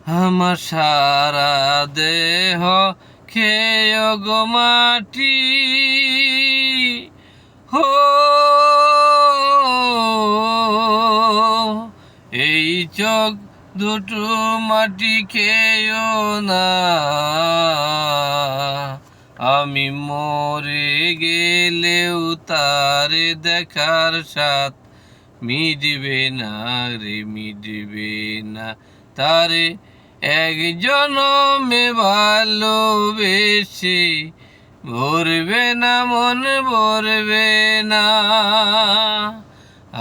আমার সারা দেহ খেয়ে গো মাটি হো এই চোখ দুটো মাটি খেয়েও না, আমি মরে গেলেও তারে দেখার স্বাদ মিটবে না রে, মিটবে না। তারে এক জনমে ভালোবেসে ভরবে না, মন ভরবে না।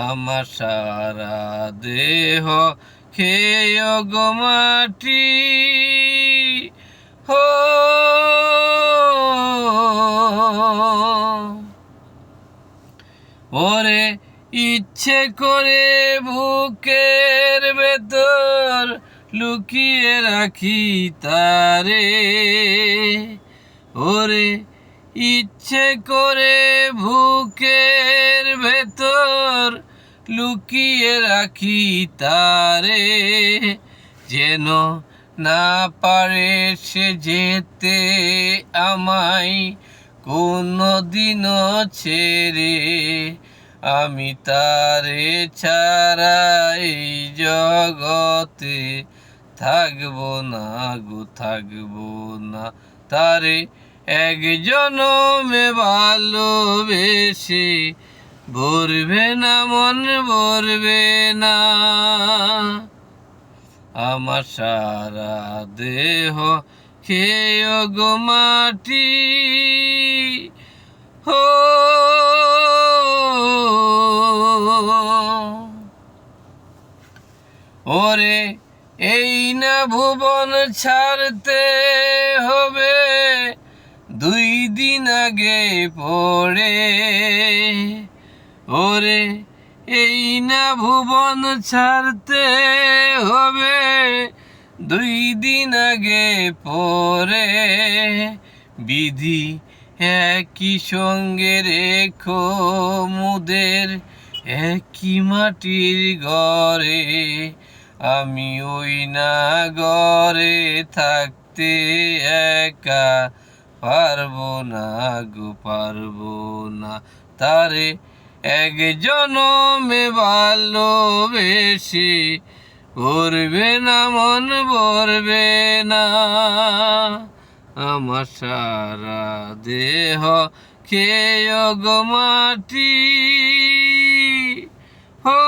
আমার সারা দেহ খেয়ে গো মাটি হো ওরে ইচ্ছে করে বুকের ভেতর লুকিয়ে রাখি তারে, ওরে ইচ্ছে করে বুকের ভেতর লুকিয়ে রাখি তারে, যেন না পারে সে যেতে আমায় কোনদিনও ছেড়ে। আমি তারে ছাড়া এই জগতে থাকবো না গো, থাকবো না। তারে এক জনমে ভালোবেসে ভরবে না, মন ভরবে না। আমার সারা দেহ খেয়ে গো মাটি হো ওরে এই না ভুবন ছাড়তে হবে 2 দিন আগে পড়ে, ওরে এই না ভুবন ছাড়তে হবে 2 দিন আগে পরে। বিধি একই সঙ্গে রেখো মুদের একই মাটির ঘরে, আমি ওই না ঘরে থাকতে একা পারবো না গো, পারবো না। তারে এক জনমে ভালোবেসে ভরবে না, মন ভরবে না। আমার সারা দেহ খেয়ে গো মাটি হো।